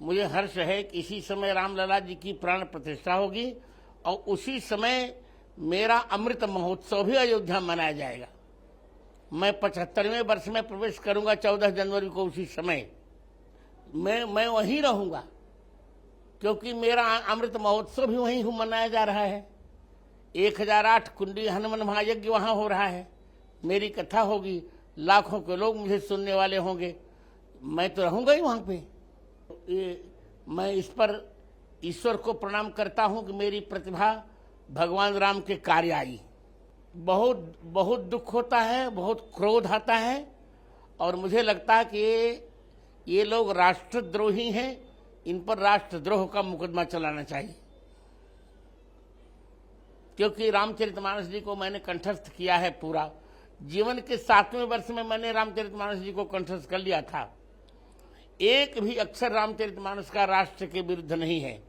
मुझे हर्ष है कि इसी समय रामलला जी की प्राण प्रतिष्ठा होगी और उसी समय मेरा अमृत महोत्सव भी अयोध्या मनाया जाएगा। मैं 75वें वर्ष में प्रवेश करूंगा 14 जनवरी को। उसी समय मैं वहीं रहूंगा, क्योंकि मेरा अमृत महोत्सव भी वहीं मनाया जा रहा है। 1008 कुंडी हनुमान महायज्ञ वहाँ हो रहा है, मेरी कथा होगी, लाखों के लोग मुझे सुनने वाले होंगे, मैं तो रहूंगा ही वहाँ पे। मैं इस पर ईश्वर को प्रणाम करता हूँ कि मेरी प्रतिभा भगवान राम के कार्य आई। बहुत बहुत दुख होता है, बहुत क्रोध आता है, और मुझे लगता है कि ये लोग राष्ट्रद्रोही हैं, इन पर राष्ट्रद्रोह का मुकदमा चलाना चाहिए। क्योंकि रामचरितमानस जी को मैंने कंठस्थ किया है पूरा। जीवन के 7वें वर्ष में मैंने रामचरितमानस जी को कंठस्थ कर लिया था। एक भी अक्षर रामचरितमानस का राष्ट्र के विरुद्ध नहीं है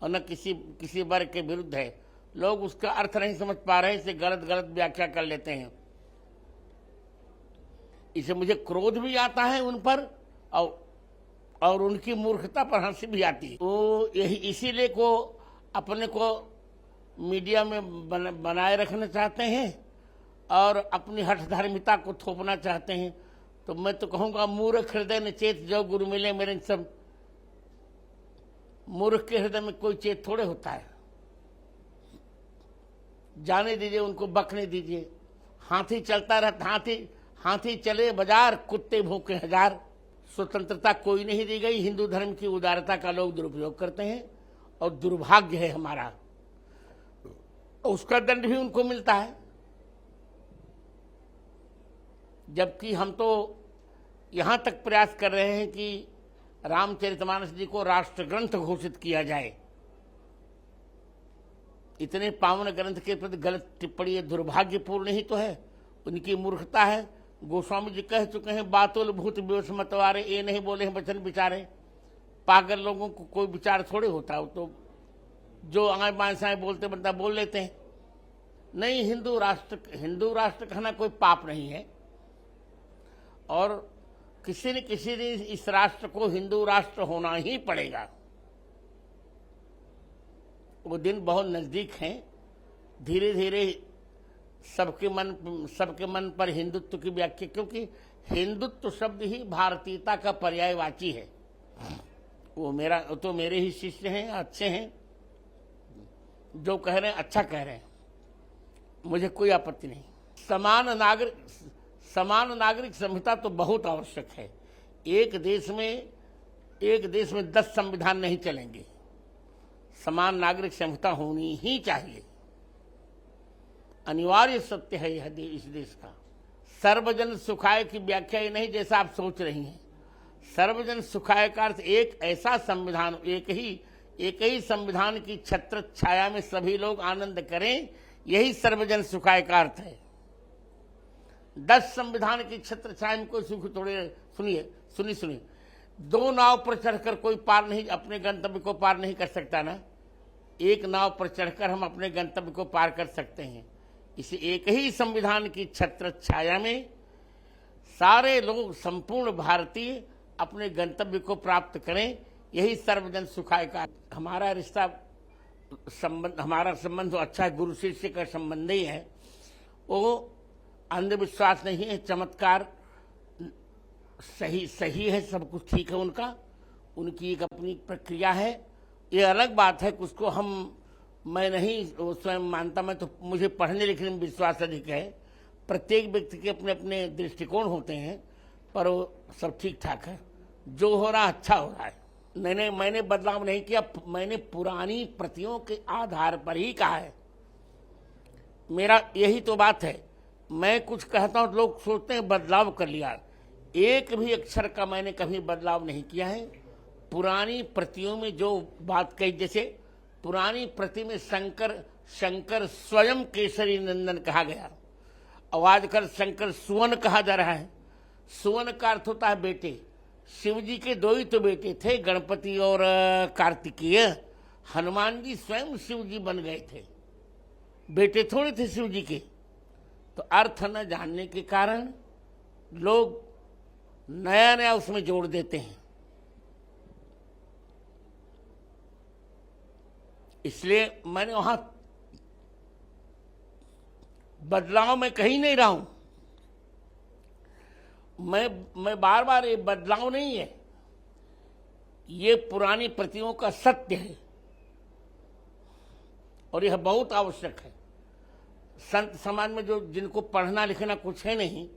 और न किसी वर्ग के विरुद्ध है। लोग उसका अर्थ नहीं समझ पा रहे, इसे गलत गलत व्याख्या कर लेते हैं। इसे मुझे क्रोध भी आता है उन पर, और उनकी मूर्खता पर हंसी भी आती है। वो यही इसीलिए को अपने को मीडिया में बनाए रखना चाहते हैं और अपनी हठधर्मिता को थोपना चाहते हैं। तो मैं तो कहूँगा, मूर्ख हृदय ने चेत जो गुरु मिले मेरे सब। मूर्ख के हृदय में कोई चेत थोड़े होता है। जाने दीजिए, उनको बकने दीजिए। हाथी चलता रहता, हाथी चले बाजार, कुत्ते भूखे हजार। स्वतंत्रता कोई नहीं दी गई। हिंदू धर्म की उदारता का लोग दुरुपयोग करते हैं और दुर्भाग्य है हमारा, उसका दंड भी उनको मिलता है। जबकि हम तो यहां तक प्रयास कर रहे हैं कि रामचरितमानस जी को राष्ट्र ग्रंथ घोषित किया जाए। इतने पावन ग्रंथ के प्रति गलत टिप्पणी दुर्भाग्यपूर्ण ही तो है, उनकी मूर्खता है। गोस्वामी जी कह चुके हैं, बातोल भूत बेहोश मतवारे, ये नहीं बोले हैं वचन विचारे। पागल लोगों को कोई विचार थोड़े होता है, तो जो आए बाएं बोलते बनता बोल लेते हैं। नहीं, हिंदू राष्ट्र कहना कोई पाप नहीं है, और किसी न किसी दिन इस राष्ट्र को हिंदू राष्ट्र होना ही पड़ेगा। वो दिन बहुत नजदीक हैं। धीरे धीरे सबके मन पर हिंदुत्व की व्याख्या, क्योंकि हिंदुत्व शब्द ही भारतीयता का पर्यायवाची है। वो मेरे ही शिष्य हैं, अच्छे हैं, जो कह रहे हैं अच्छा कह रहे हैं, मुझे कोई आपत्ति नहीं। समान नागरिक संहिता तो बहुत आवश्यक है। एक देश में 10 संविधान नहीं चलेंगे। समान नागरिक संहिता होनी ही चाहिए, अनिवार्य सत्य है यह इस देश का। सर्वजन सुखाय की व्याख्या ये नहीं जैसा आप सोच रही हैं। सर्वजन सुखाय का अर्थ एक ऐसा संविधान, एक ही संविधान की छत्र छाया में सभी लोग आनंद करें, यही सर्वजन सुखाय का अर्थ है। 10 संविधान की छत्र छाया में कोई सुख थोड़े। सुनिए, 2 नाव पर चढ़कर कोई पार नहीं, अपने गंतव्य को पार नहीं कर सकता ना। एक नाव पर चढ़कर हम अपने गंतव्य को पार कर सकते हैं। इसे एक ही संविधान की छत्र छाया में सारे लोग, संपूर्ण भारतीय अपने गंतव्य को प्राप्त करें, यही सर्वजन सुखाय का। हमारा संबंध तो अच्छा है, गुरु शिष्य का संबंध ही है। वो अंधविश्वास नहीं है, चमत्कार सही है, सब कुछ ठीक है उनका। उनकी एक अपनी प्रक्रिया है। ये अलग बात है कि उसको मैं नहीं स्वयं मानता। मैं तो, मुझे पढ़ने लिखने में विश्वास अधिक है। प्रत्येक व्यक्ति के अपने अपने दृष्टिकोण होते हैं, पर वो सब ठीक ठाक है। जो हो रहा अच्छा हो रहा है। मैंने बदलाव नहीं किया, मैंने पुरानी प्रतियों के आधार पर ही कहा है। मेरा यही तो बात है। मैं कुछ कहता हूं, लोग सोचते हैं बदलाव कर लिया। एक भी अक्षर का मैंने कभी बदलाव नहीं किया है। पुरानी प्रतियों में जो बात कही, जैसे पुरानी प्रति में शंकर स्वयं केसरी नंदन कहा गया, और आजकल शंकर सुवन कहा जा रहा है। सुवन का अर्थ होता है बेटे। शिव जी के 2 ही तो बेटे थे, गणपति और कार्तिकेय। हनुमान जी स्वयं शिव जी बन गए थे, बेटे थोड़े थे शिव जी के। तो अर्थ न जानने के कारण लोग नया उसमें जोड़ देते हैं। इसलिए मैंने वहां बदलाव में कहीं नहीं रहा हूं। मैं बार बार, ये बदलाव नहीं है, ये पुरानी प्रतियों का सत्य है और यह बहुत आवश्यक है। संत समाज में जो जिनको पढ़ना लिखना कुछ है नहीं,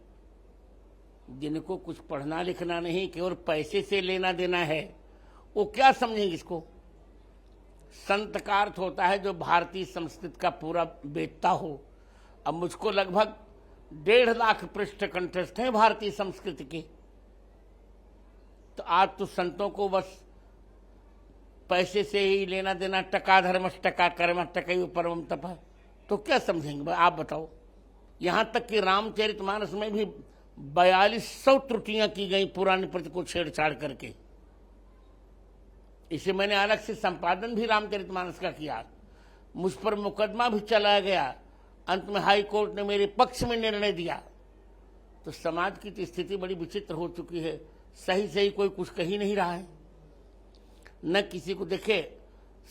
जिनको कुछ पढ़ना लिखना नहीं, केवल पैसे से लेना देना है, वो क्या समझेंगे इसको। संत का अर्थ होता है जो भारतीय संस्कृति का पूरा वेत्ता हो। अब मुझको लगभग 1.5 लाख पृष्ठ कंठस्थ हैं भारतीय संस्कृति के। तो आज तो संतों को बस पैसे से ही लेना देना, टका धर्मस् टका कर्म टकैव परमं तपः, तो क्या समझेंगे आप बताओ। यहां तक कि रामचरितमानस में भी 4200 त्रुटियां की गई पुरानी प्रति को छेड़छाड़ करके। इसे मैंने अलग से संपादन भी रामचरितमानस का किया। मुझ पर मुकदमा भी चलाया गया, अंत में हाई कोर्ट ने मेरे पक्ष में निर्णय दिया। तो समाज की तो स्थिति बड़ी विचित्र हो चुकी है, सही सही कोई कुछ कही नहीं रहा है, न किसी को देखे।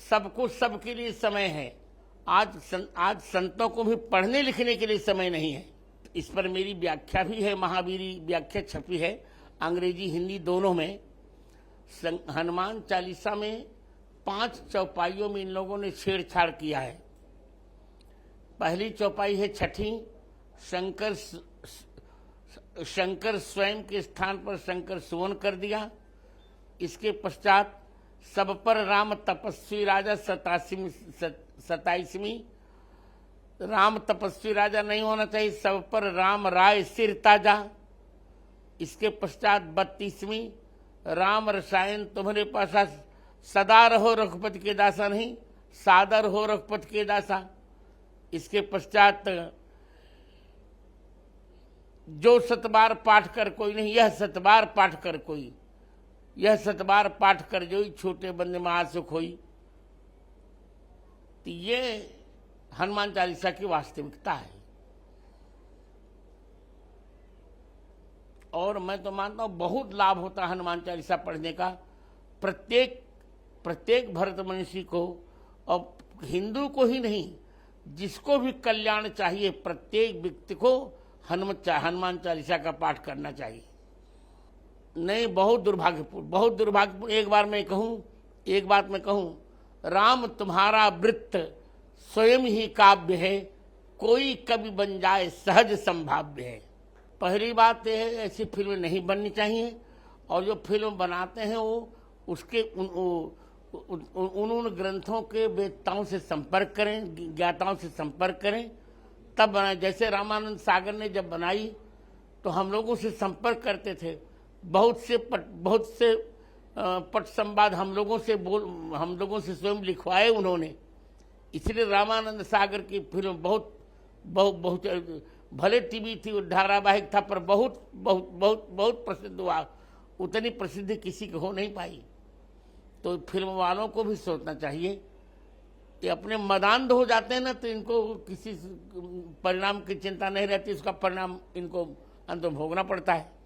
सबको सबके लिए समय है। आज संतों को भी पढ़ने लिखने के लिए समय नहीं है। इस पर मेरी व्याख्या भी है, महावीरी व्याख्या छपी है अंग्रेजी हिंदी दोनों में। हनुमान चालीसा में 5 चौपाइयों में इन लोगों ने छेड़छाड़ किया है। पहली चौपाई है छठी, शंकर स्वयं के स्थान पर शंकर सुवन कर दिया। इसके पश्चात सब पर राम तपस्वी राजा 27वीं, राम तपस्वी राजा नहीं होना चाहिए, सब पर राम राय सिर ताजा। इसके पश्चात 32वीं, राम रसायन तुम्हारे पास सदा रहो रघुपति के दासा, नहीं सादर हो रघुपति के दासा। इसके पश्चात जो सतबार पाठ कर कोई नहीं, यह सतबार पाठ कर कोई, यह सतबार पाठ कर जो छोटे बंदे महासुख होई। तो ये हनुमान चालीसा की वास्तविकता है। और मैं तो मानता हूं बहुत लाभ होता है हनुमान चालीसा पढ़ने का प्रत्येक भरत मनुष्य को, और हिंदू को ही नहीं, जिसको भी कल्याण चाहिए प्रत्येक व्यक्ति को हनुमान चालीसा का पाठ करना चाहिए। नहीं, बहुत दुर्भाग्यपूर्ण। एक बात मैं कहूं, राम तुम्हारा वृत्त स्वयं ही काव्य है, कोई कवि बन जाए सहज संभाव्य है। पहली बात यह है, ऐसी फिल्म नहीं बननी चाहिए, और जो फिल्म बनाते हैं वो उसके उन ग्रंथों के वेत्ताओं से संपर्क करें, ज्ञाताओं से संपर्क करें, तब बनाए। जैसे रामानंद सागर ने जब बनाई तो हम लोगों से संपर्क करते थे, बहुत से पट संवाद हम लोगों से स्वयं लिखवाए उन्होंने। इसलिए रामानंद सागर की फिल्म बहुत भले टीवी थी, धारावाहिक था, पर बहुत प्रसिद्ध हुआ। उतनी प्रसिद्धि किसी को हो नहीं पाई। तो फिल्म वालों को भी सोचना चाहिए कि अपने मदान्ध हो जाते हैं ना, तो इनको किसी परिणाम की चिंता नहीं रहती, उसका परिणाम इनको अंत में भोगना पड़ता है।